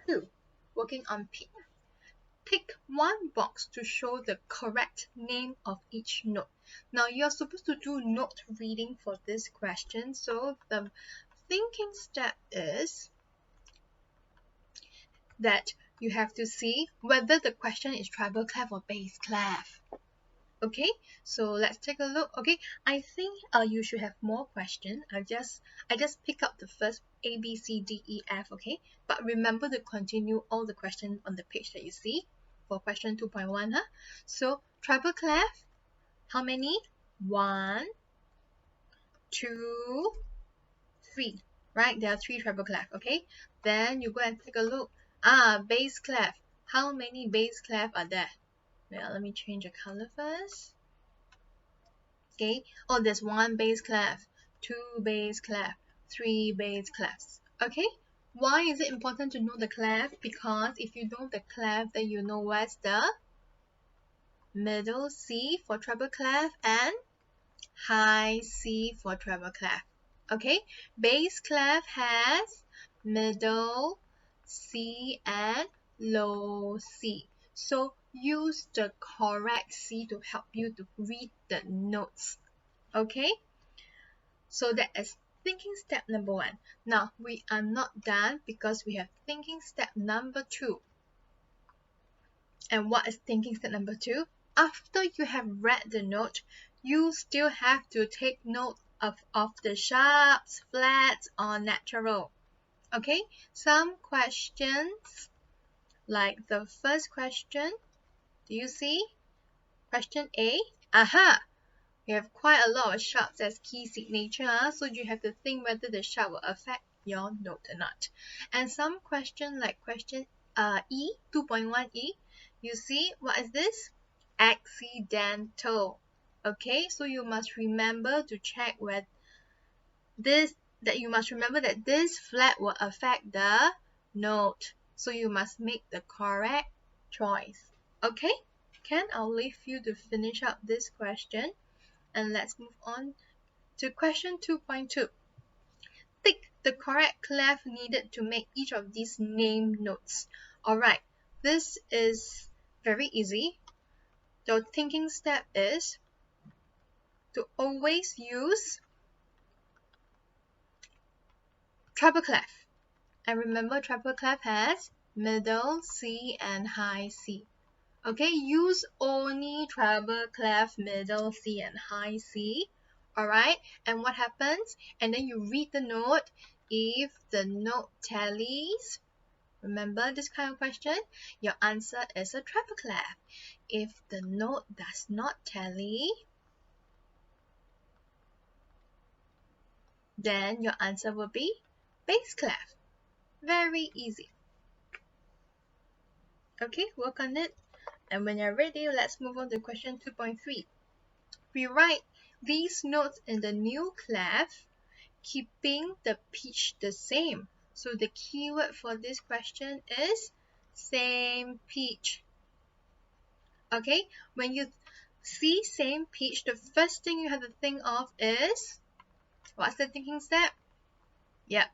2, working on P. Tick one box to show the correct name of each note. Now you're supposed to do note reading for this question, so the thinking step is that you have to see whether the question is treble clef or bass clef. Okay, so let's take a look. Okay, I think you should have more questions. I just pick up the first A, B, C, D, E, F. Okay, but remember to continue all the questions on the page that you see for question 2.1. So treble clef, how many? 1, 2, 3. Right, there are 3 treble clef. Okay, then you go and take a look. Bass clef. How many bass clef are there? Well, let me change the color first. Okay, oh, there's 1 bass clef, 2 bass clef, 3 bass clefs. Okay, why is it important to know the clef? Because if you know the clef, then you know where's the middle C for treble clef and high C for treble clef. Okay, bass clef has middle C and low C. So use the correct C to help you to read the notes. Okay, so that is thinking step number 1. Now we are not done because we have thinking step number 2. And what is thinking step number 2? After you have read the note, you still have to take note of the sharps, flats, or natural. Okay, some questions, like the first question, do you see? Question A, you have quite a lot of sharps as key signature, so you have to think whether the sharp will affect your note or not. And some question like question E, 2.1E, you see what is this? Accidental. Okay, so you must remember to check with this, that you must remember that this flat will affect the note. So you must make the correct choice. Okay, I'll leave you to finish up this question. And let's move on to question 2.2. Tick the correct clef needed to make each of these name notes. Alright, this is very easy. The thinking step is to always use treble clef. And remember, treble clef has middle C and high C. Okay, use only treble clef, middle C and high C. Alright, and what happens? And then you read the note. If the note tallies, remember this kind of question, your answer is a treble clef. If the note does not tally, then your answer will be bass clef. Very easy. Okay, work on it. And when you're ready, let's move on to question 2.3. We write these notes in the new clef, keeping the pitch the same. So the keyword for this question is same pitch. Okay, when you see same pitch, the first thing you have to think of is, what's the thinking step? Yep.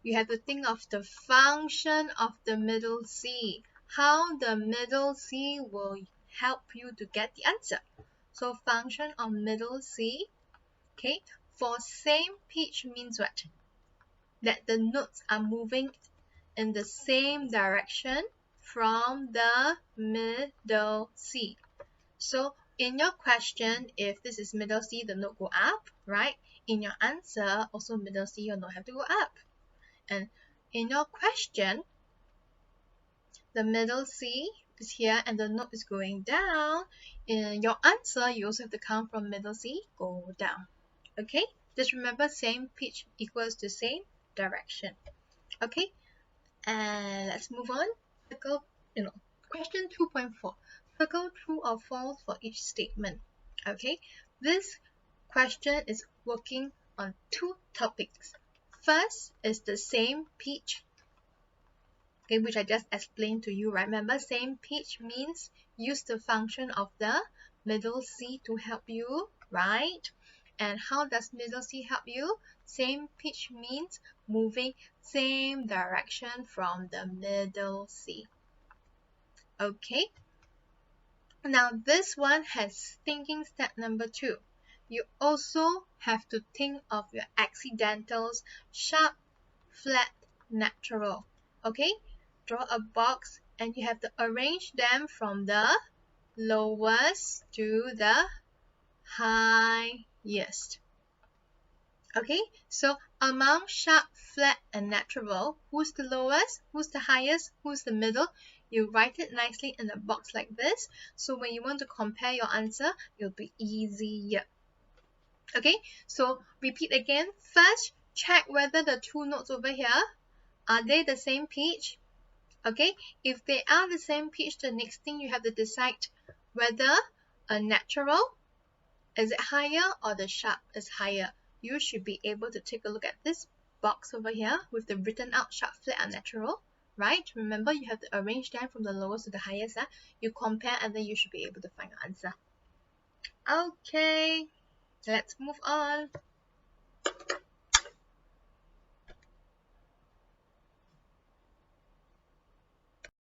You have to think of the function of the middle C. How the middle C will help you to get the answer. So function of middle C, okay, for same pitch means what? That the notes are moving in the same direction from the middle C. So in your question, if this is middle C, the note go up, right? In your answer, also middle C, your note have to go up. And in your question, the middle C is here and the note is going down. In your answer, you also have to count from middle C, go down. Okay, just remember same pitch equals to same direction. Okay, and let's move on. Circle, question 2.4. Circle true or false for each statement. Okay, this question is working on 2 topics. First is the same pitch, okay, which I just explained to you, right? Remember, same pitch means use the function of the middle C to help you, right? And how does middle C help you? Same pitch means moving same direction from the middle C. Okay. Now this one has thinking step number 2. You also have to think of your accidentals, sharp, flat, natural. Okay, draw a box and you have to arrange them from the lowest to the highest. Okay, so among sharp, flat, and natural, who's the lowest, who's the highest, who's the middle? You write it nicely in a box like this. So when you want to compare your answer, it'll be easier. Okay, so repeat again. First, check whether the two notes over here, are they the same pitch? Okay, if they are the same pitch, the next thing you have to decide whether a natural, is it higher or the sharp is higher. You should be able to take a look at this box over here with the written out sharp, flat, and natural, right? Remember, you have to arrange them from the lowest to the highest. You compare and then you should be able to find your answer. Okay, let's move on.